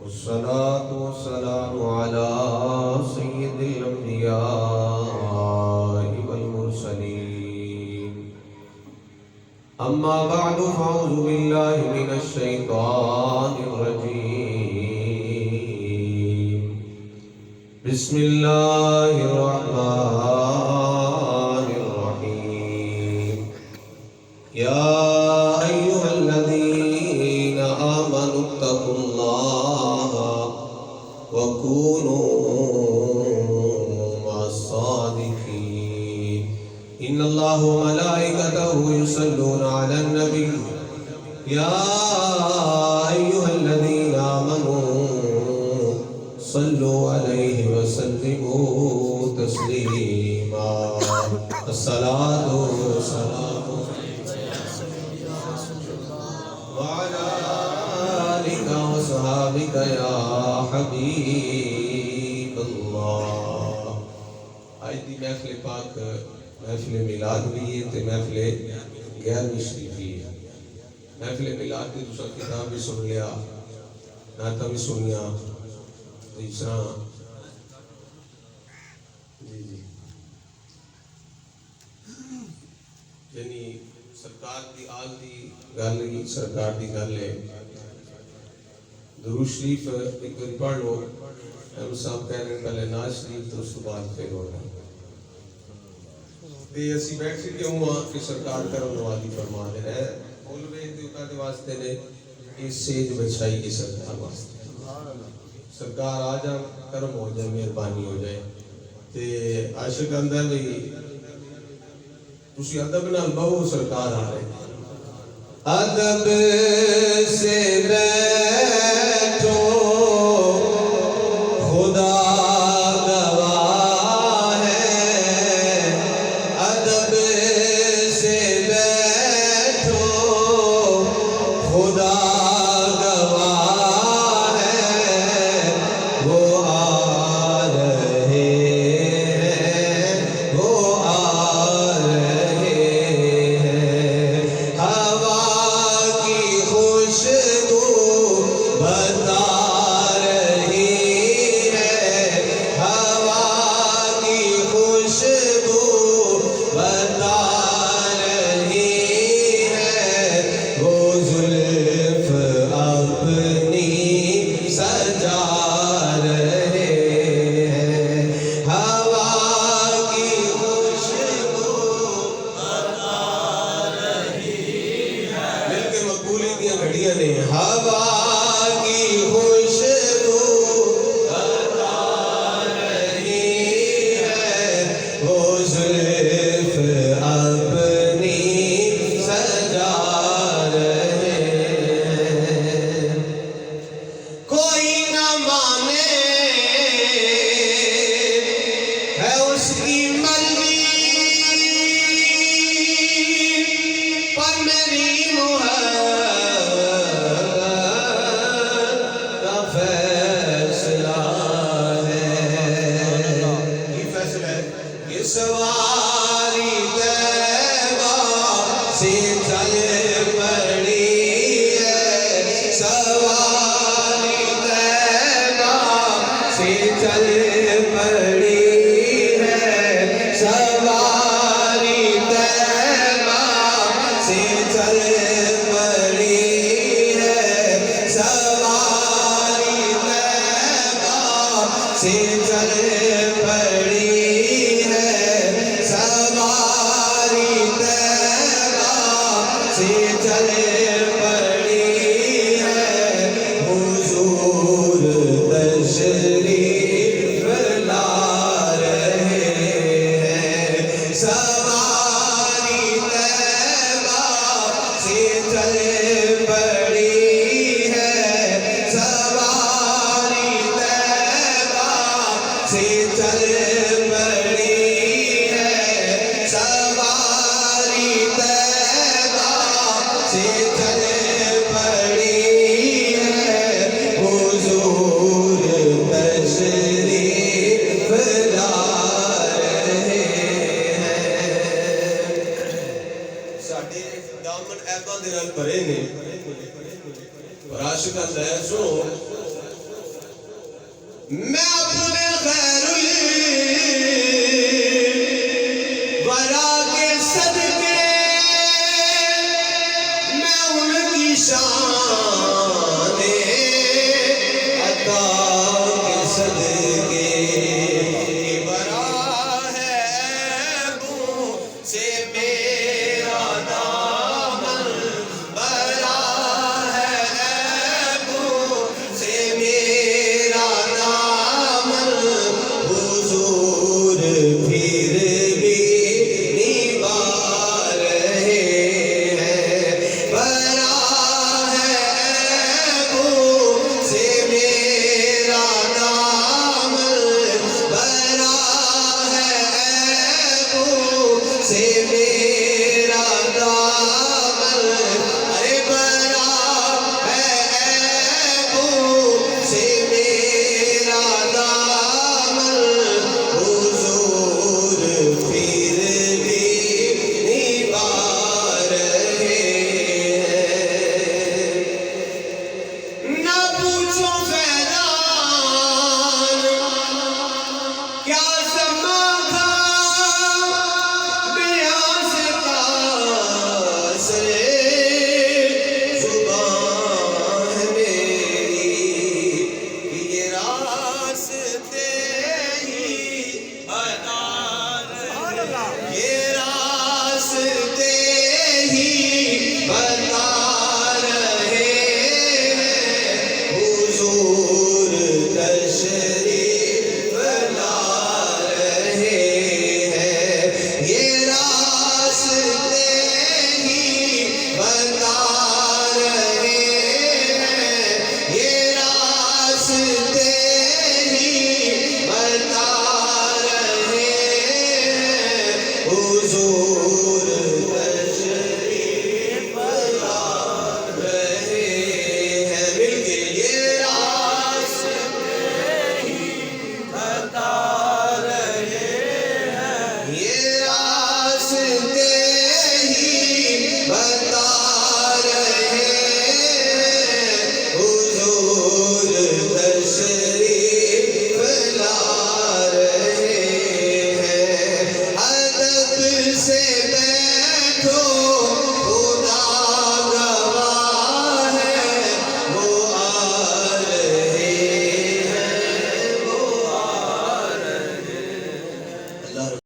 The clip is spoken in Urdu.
والصلاة والسلام على سيد الأنبياء والمرسلين أما بعد فأعوذ بالله من الشيطان الرجيم بسم الله الرحمن الرحيم يا أيها الذين آمنوا اتقوا الله وكونوا مع الصادقين إن الله وملائكته يصلون على النبي يا أيها الذين آمنوا صلوا عليه وسلموا تسليما الصلاة والسلام وعلى آلك وصحابك يا حبيب الله. آج دی محفل پاک محفل میلاد بھی ہے تے محفل 11ویں شریفی ہے. محفل میلاد دی دوسرا کتاب بھی سن لیا، نعتاں بھی سنیا، تیسرا یعنی سرکار دی آل دی گل ہی سرکار دی گل ہے. درود شریف ایک بار پڑھ لو. احمد صاحب کہہ رہے ہیں پہلے ناز شریف تو اس کے بعد پھر ہونا. تے اسی بیٹھ کے ہوا کہ سرکار کرم نوازی فرما دے رہے مولوی دیوتا دے واسطے نے اس سیج بچھائی کی سرکار واسطے. سرکار آ جا کرم ہو جائے مہربانی ہو جائے. تے عاشق اندر بھی تسی ادب نال بہو سرکار آ رہے ادب سے بیٹھو خدا گواہ ہے. ادب سے بیٹھو خدا گواہ ہے. وہ آ رہے ہیں وہ آ رہے ہیں. ہوا کی خوشبو بتا رہی ہے. ہوا کی خوشبو بتا رہی ہے. وہ زلف اپنی سجا رہے ہیں. ہوا کی خوشبو بتا رہی ہے. مل کے مقبولی دیا گھڑیاں نے. ہوا کی خوشبو بتا رہی ہے. وہ زلف اپنی سجا رہے ہیں. کوئی نہ مانے ہے اس کی مرضی پر میری محبت کا فیصلہ ہے. یہ فیصلہ ہے کہ سواری طیبہ سے چل پڑی ہے. سواری طیبہ سے چل پڑی ہے. سواری طیبہ سے چل پڑی ہے. سواری طیبہ سے چل پڑی ہے. سواری طیبہ سے چل پڑی ہے. حضور تشریف لا رہے ہیں. سواری طیبہ سے چل پڑی ہے. سواری طیبہ سے چل پڑی میں اپنے خیر الورا کے صدقے میں ان کی شان عطا کے صدقے برا ہے عیبوں سے میرا دامن برا ہے عیبوں سے میرا دامن حضور پھر بھی نبھا رہے ہیں برا ہے عیبوں سے میرا دامن برا ہے عیبوں سے میرا دامن ارے برا ہے عیبوں سے میرا دامن حضور پھر بھی نبھا رہے ہیں نہ پوچھو